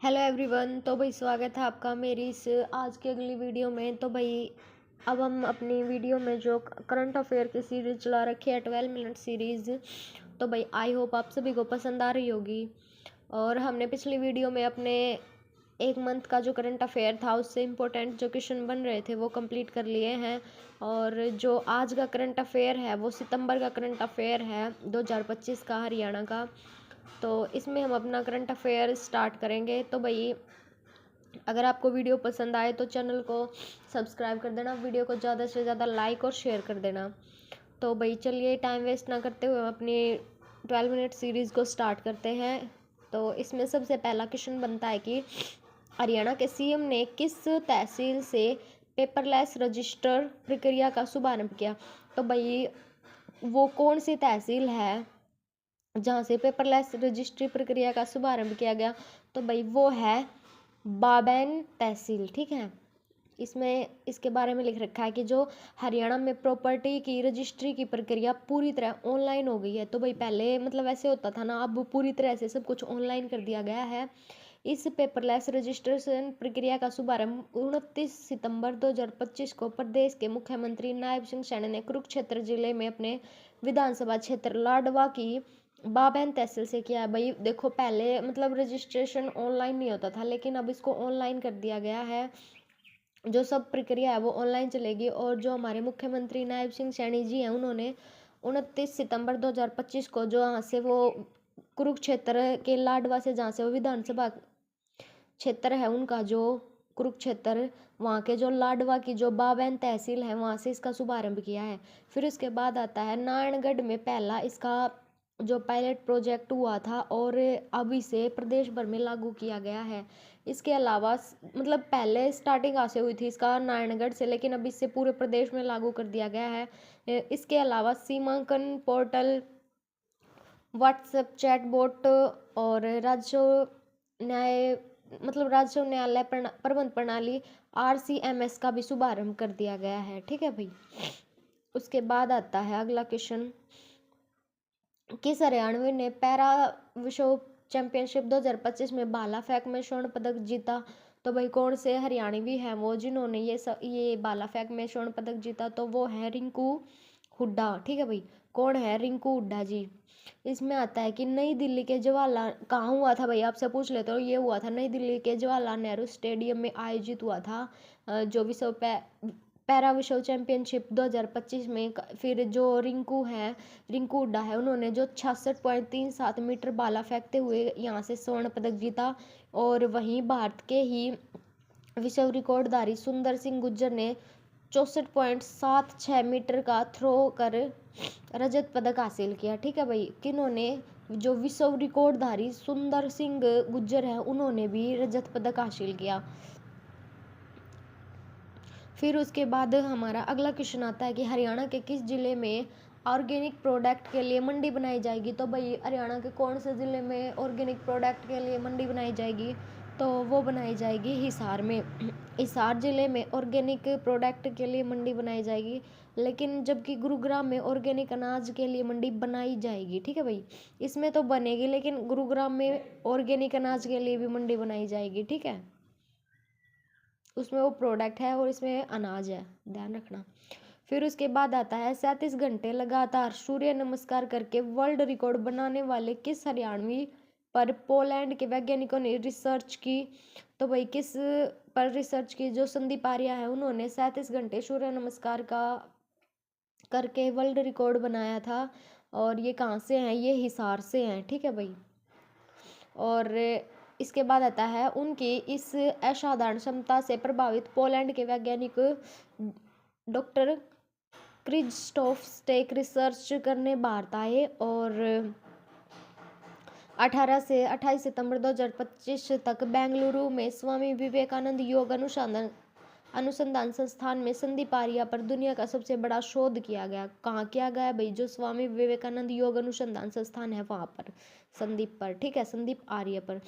Hello everyone. तो भाई स्वागत है आपका मेरी इस आज की अगली वीडियो में। तो भाई अब हम अपनी वीडियो में जो करंट अफेयर की सीरीज चला रखी है 12 मिनट सीरीज़, तो भाई आई होप आप सभी को पसंद आ रही होगी। और हमने पिछली वीडियो में अपने एक मंथ का जो करंट अफेयर था उससे इम्पोर्टेंट जो क्वेश्चन बन रहे थे वो कंप्लीट कर लिए हैं। और जो आज का करंट अफेयर है वो सितंबर का करंट अफेयर है 2025 का, हरियाणा का। तो इसमें हम अपना करंट अफेयर स्टार्ट करेंगे। तो भाई अगर आपको वीडियो पसंद आए तो चैनल को सब्सक्राइब कर देना, वीडियो को ज़्यादा से ज़्यादा लाइक और शेयर कर देना। तो भाई चलिए टाइम वेस्ट ना करते हुए हम अपनी 12 मिनट सीरीज़ को स्टार्ट करते हैं। तो इसमें सबसे पहला क्वेश्चन बनता है कि हरियाणा के सीएम ने किस तहसील से पेपरलेस रजिस्टर प्रक्रिया का शुभारंभ किया। तो भाई वो कौन सी तहसील है जहाँ से पेपरलेस रजिस्ट्री प्रक्रिया का शुभारंभ किया गया। तो भाई वो है बाबैन तहसील। ठीक है, इसमें इसके बारे में लिख रखा है कि जो हरियाणा में प्रॉपर्टी की रजिस्ट्री की प्रक्रिया पूरी तरह ऑनलाइन हो गई है। तो भाई पहले मतलब ऐसे होता था ना, अब पूरी तरह से सब कुछ ऑनलाइन कर दिया गया है। इस पेपरलेस रजिस्ट्रेशन प्रक्रिया का शुभारंभ 29 सितंबर 2025 को प्रदेश के मुख्यमंत्री नायब सिंह सैनी ने कुरुक्षेत्र जिले में अपने विधानसभा क्षेत्र लाडवा की बाबैन तहसील से किया है। भाई देखो पहले मतलब रजिस्ट्रेशन ऑनलाइन नहीं होता था, लेकिन अब इसको ऑनलाइन कर दिया गया है। जो सब प्रक्रिया है वो ऑनलाइन चलेगी। और जो हमारे मुख्यमंत्री नायब सिंह सैनी जी हैं उन्होंने 29 सितंबर 2025 को जो यहाँ से वो कुरुक्षेत्र के लाडवा से जहाँ से वो विधानसभा क्षेत्र है उनका जो कुरुक्षेत्र, वहाँ के जो लाडवा की जो बाबैन तहसील है वहाँ से इसका शुभारंभ किया है। फिर उसके बाद आता है नारायणगढ़ में पहला इसका जो पायलट प्रोजेक्ट हुआ था और अब इसे प्रदेश भर में लागू किया गया है। इसके अलावा मतलब पहले स्टार्टिंग कहाँ से हुई थी इसका, नारायणगढ़ से, लेकिन अब इससे पूरे प्रदेश में लागू कर दिया गया है। इसके अलावा सीमांकन पोर्टल, व्हाट्सएप चैटबॉट और राजस्व न्यायालय प्रबंध प्रणाली RCMS का भी शुभारंभ कर दिया गया है। ठीक है भाई, उसके बाद आता है अगला क्वेश्चन, किस हरियाणवी ने पैरा विश्व चैंपियनशिप 2025 में भाला फेंक में स्वर्ण पदक जीता। तो भाई कौन से हरियाणवी हैं वो जिन्होंने ये भाला फेंक में स्वर्ण पदक जीता। तो वो है रिंकू हुड्डा। ठीक है भाई, कौन है रिंकू हुड्डा जी। इसमें आता है कि नई दिल्ली के जवाहरलाल कहाँ हुआ था, भाई आपसे पूछ लेते हो। ये हुआ था नई दिल्ली के जवाहरलाल नेहरू स्टेडियम में आयोजित हुआ था जो पैरा विश्व चैंपियनशिप 2025 में। फिर जो रिंकू हुड्डा है उन्होंने जो 66.37 मीटर भाला फेंकते हुए यहाँ से स्वर्ण पदक जीता। और वहीं भारत के ही विश्व रिकॉर्डधारी सुंदर सिंह गुर्जर ने 64.76 मीटर का थ्रो कर रजत पदक हासिल किया। ठीक है भाई, किन्होंने, जो विश्व रिकॉर्डधारी सुंदर सिंह गुर्जर है उन्होंने भी रजत पदक हासिल किया। फिर उसके बाद हमारा अगला क्वेश्चन आता है कि हरियाणा के किस जिले में ऑर्गेनिक प्रोडक्ट के लिए मंडी बनाई जाएगी। तो भाई हरियाणा के कौन से ज़िले में ऑर्गेनिक प्रोडक्ट के लिए मंडी बनाई जाएगी। तो वो बनाई जाएगी हिसार में। हिसार ज़िले में ऑर्गेनिक प्रोडक्ट के लिए मंडी बनाई जाएगी, लेकिन जबकि गुरुग्राम में ऑर्गेनिक अनाज के लिए मंडी बनाई जाएगी। ठीक है भाई, इसमें तो बनेगी लेकिन गुरुग्राम में ऑर्गेनिक अनाज के लिए भी मंडी बनाई जाएगी। ठीक है, उसमें वो प्रोडक्ट है और इसमें अनाज है, ध्यान रखना। फिर उसके बाद आता है 37 घंटे लगातार सूर्य नमस्कार करके वर्ल्ड रिकॉर्ड बनाने वाले किस हरियाणवी पर पोलैंड के वैज्ञानिकों ने रिसर्च की। तो भाई किस पर रिसर्च की, जो संदीप आर्या है उन्होंने 37 घंटे सूर्य नमस्कार का करके वर्ल्ड रिकॉर्ड बनाया था। और ये कहाँ से हैं, ये हिसार से हैं। ठीक है भाई, और इसके बाद आता है उनकी इस असाधारण क्षमता से प्रभावित पोलैंड के वैज्ञानिक डॉक्टर क्रिस्टोफ स्टेक रिसर्च करने भारत आए। और 18 से 28 सितंबर 2025 तक बेंगलुरु में स्वामी विवेकानंद योग अनुसंधान संस्थान में संदीप आर्या पर दुनिया का सबसे बड़ा शोध किया गया। कहाँ किया गया भाई, जो स्वामी विवेकानंद योग अनुसंधान संस्थान है वहाँ पर संदीप पर। ठीक है, संदीप आर्य पर।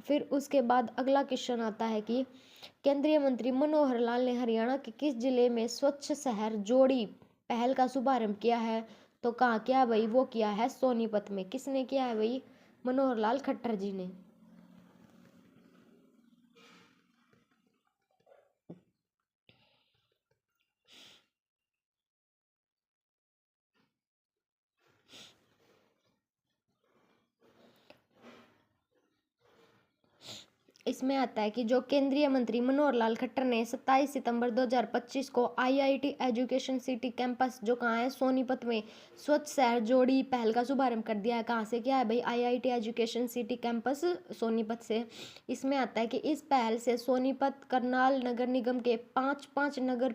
फिर उसके बाद अगला क्वेश्चन आता है कि केंद्रीय मंत्री मनोहर लाल ने हरियाणा के किस जिले में स्वच्छ शहर जोड़ी पहल का शुभारंभ किया है। तो कहाँ किया भाई, वो किया है सोनीपत में। किसने किया है भाई, मनोहर लाल खट्टर जी ने। इसमें आता है कि जो केंद्रीय मंत्री मनोहर लाल खट्टर ने 27 सितंबर 2025 को आईआईटी एजुकेशन सिटी कैंपस जो कहाँ है सोनीपत में स्वच्छ शहर जोड़ी पहल का शुभारंभ कर दिया है। कहाँ से क्या है भाई, IIT education city campus Sonipat से। इसमें आता है कि इस पहल से सोनीपत करनाल नगर निगम के 5 नगर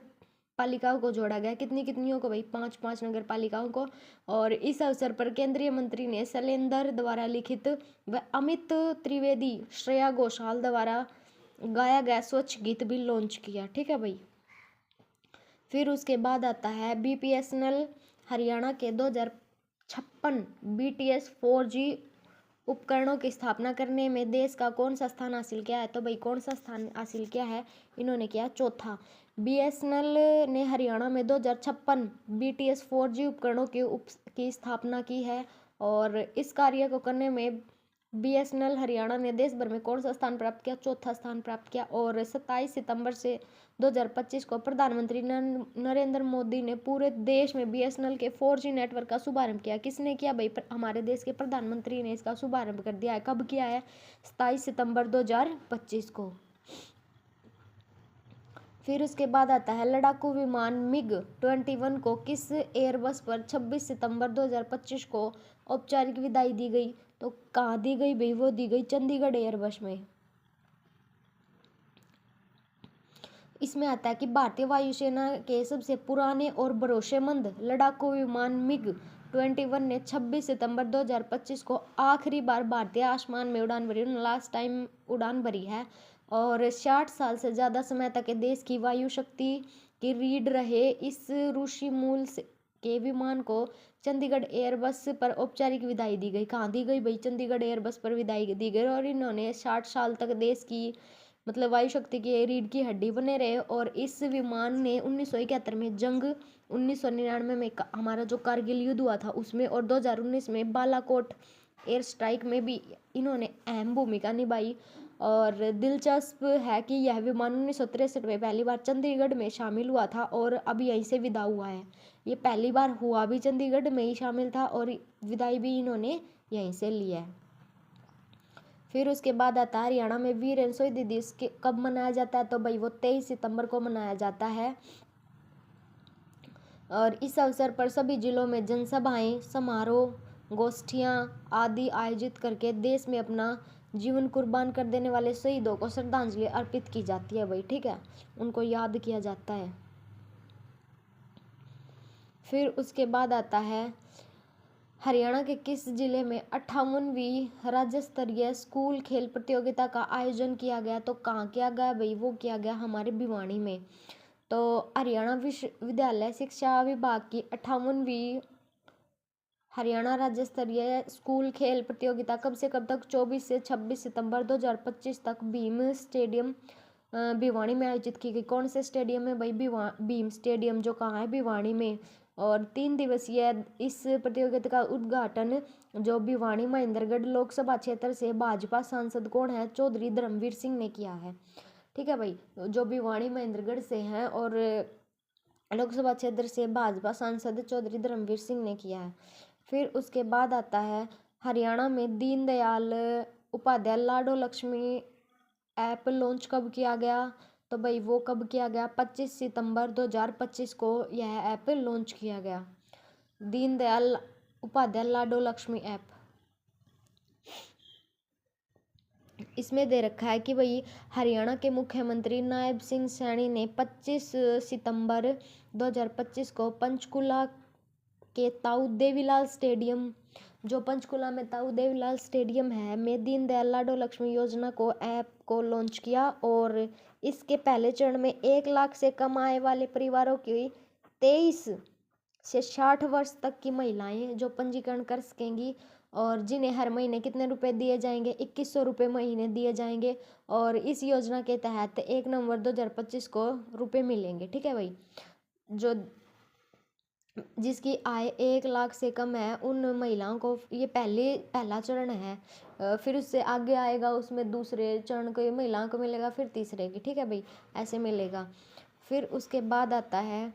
पालिकाओं को जोड़ा गया। कितनी कितनियों को भाई, 5 नगर पालिकाओं को। और इस अवसर पर केंद्रीय मंत्री ने शैलेंद्र द्वारा लिखित व अमित त्रिवेदी श्रेया घोषाल द्वारा गाया गया स्वच्छ गीत भी लॉन्च किया। ठीक है भाई। फिर उसके बाद आता है बीपीएसएनएल हरियाणा के 2056 BTS 4G उपकरणों की स्थापना करने में देश का कौन सा स्थान हासिल किया है। तो भाई कौन सा स्थान हासिल किया है, इन्होंने किया चौथा। बीएसएनएल ने हरियाणा में 2056 BTS 4G उपकरणों की स्थापना की है। और इस कार्य को करने में बीएसएनएल हरियाणा ने देश भर में कौन सा स्थान प्राप्त किया, चौथा स्थान प्राप्त किया। और 27 सितंबर से 2025 को प्रधानमंत्री नरेंद्र मोदी ने पूरे देश में बीएसएनएल के 4G नेटवर्क का शुभारंभ किया। किसने किया भाई, हमारे देश के प्रधानमंत्री ने इसका शुभारंभ कर दिया है। कब किया है, 27 सितंबर 2025 को। फिर उसके बाद आता है लड़ाकू विमान MiG-21 को किस एयरबस पर 26 सितंबर 2025 को औपचारिक विदाई दी गई। तो कहाँ दी गई भाई, वो दी गई चंडीगढ़ एयरबस में। इसमें आता है कि भारतीय वायुसेना के सबसे पुराने और भरोसेमंद लड़ाकू विमान MiG-21 ने 26 सितंबर 2025 को आखिरी बार भारतीय आसमान में उड़ान भरी, लास्ट टाइम उड़ान भरी है। और 60 साल से ज़्यादा समय तक देश की वायु शक्ति की रीढ़ रहे इस रूसी मूल के विमान को चंडीगढ़ एयरबस पर औपचारिक विदाई दी गई। कहाँ दी गई भाई, चंडीगढ़ एयरबस पर विदाई दी गई। और इन्होंने 60 साल तक देश की मतलब वायु शक्ति की रीढ़ की हड्डी बने रहे। और इस विमान ने 1971 में जंग, 1999 में हमारा जो कारगिल युद्ध हुआ था उसमें, और 2019 में बालाकोट एयर स्ट्राइक में भी इन्होंने अहम भूमिका निभाई। और दिलचस्प है कि यह विमान 1963 में पहली बार चंडीगढ़ में शामिल हुआ था और अब यहीं से विदा हुआ है। ये पहली बार हुआ भी चंडीगढ़ में ही शामिल था और विदाई भी इन्होंने यहीं से लिया है। फिर उसके बाद आता है हरियाणा में वीर शहीद दिवस कब मनाया जाता है। तो भाई वो 23 सितंबर को मनाया जाता है। और इस अवसर पर सभी जिलों में जनसभाएं, समारोह, गोष्ठियां आदि आयोजित करके देश में अपना जीवन कुर्बान कर देने वाले शहीदों को श्रद्धांजलि अर्पित की जाती है भाई। ठीक है, उनको याद किया जाता है। फिर उसके बाद आता है हरियाणा के किस जिले में 58वीं राज्य स्तरीय स्कूल खेल प्रतियोगिता का आयोजन किया गया। तो कहाँ किया गया भाई, वो किया गया हमारे भिवानी में। तो हरियाणा विश्वविद्यालय शिक्षा विभाग की 58वीं हरियाणा राज्य स्तरीय स्कूल खेल प्रतियोगिता कब से कब तक, 24 से 26 सितंबर 2025 तक भीम स्टेडियम भिवानी में आयोजित की गई। कौन से स्टेडियम में भाई, भीम स्टेडियम जो कहाँ है, भिवानी में। और 3 दिवसीय इस प्रतियोगिता का उद्घाटन जो भिवानी महेंद्रगढ़ लोकसभा क्षेत्र से भाजपा सांसद कौन है, चौधरी धर्मवीर सिंह ने किया है। ठीक है भाई, जो भिवानी महेंद्रगढ़ से हैं और लोकसभा क्षेत्र से भाजपा सांसद चौधरी धर्मवीर सिंह ने किया है। फिर उसके बाद आता है हरियाणा में दीनदयाल उपाध्याय लाडो लक्ष्मी ऐप लॉन्च कब किया गया। तो भाई वो कब किया गया, 25 सितंबर 2025 को यह ऐप लॉन्च किया गया, दीनदयाल उपाध्याय लाडो लक्ष्मी ऐप। इसमें दे रखा है कि भाई हरियाणा के मुख्यमंत्री नायब सिंह सैनी ने 25 सितंबर 2025 को पंचकुला के ताऊ देवीलाल स्टेडियम, जो पंचकुला में ताऊ देवीलाल स्टेडियम है, में दीनदयाल लाडो लक्ष्मी योजना को ऐप को लॉन्च किया। और इसके पहले चरण में 1 लाख से कम आय वाले परिवारों की 23 से 60 वर्ष तक की महिलाएं जो पंजीकरण कर सकेंगी और जिन्हें हर महीने कितने रुपए दिए जाएंगे, 2100 रुपये महीने दिए जाएंगे। और इस योजना के तहत 1 नवंबर 2025 को रुपए मिलेंगे। ठीक है भाई, जो जिसकी आय 1 लाख से कम है उन महिलाओं को ये पहला चरण है। फिर उससे आगे आएगा, उसमें दूसरे चरण को ये महिलाओं को मिलेगा, फिर तीसरे की। ठीक है भाई, ऐसे मिलेगा। फिर उसके बाद आता है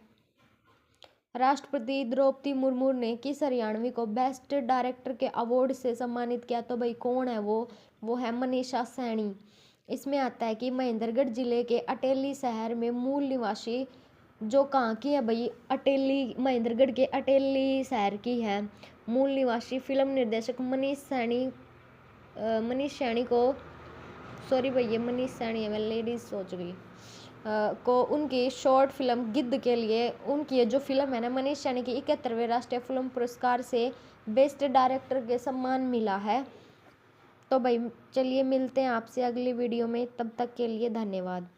राष्ट्रपति द्रौपदी मुर्मू ने किस हरियाणवी को बेस्ट डायरेक्टर के अवार्ड से सम्मानित किया। तो भाई कौन है वो है मनीषा सैनी। इसमें आता है कि महेंद्रगढ़ जिले के अटेली शहर में मूल निवासी, जो कहाँ की है भाई, अटेली, महेंद्रगढ़ के अटेली शहर की है। मूल निवासी फिल्म निर्देशक मनीष सैनी को, सॉरी भैया मनीष सैनी है, मैं लेडीज सोच गई, को उनकी शॉर्ट फिल्म गिद्ध के लिए उनकी जो फिल्म है ना, मनीष सैनी की 71वें राष्ट्रीय फिल्म पुरस्कार से बेस्ट डायरेक्टर के सम्मान मिला है। तो भाई चलिए मिलते हैं आपसे अगली वीडियो में, तब तक के लिए धन्यवाद।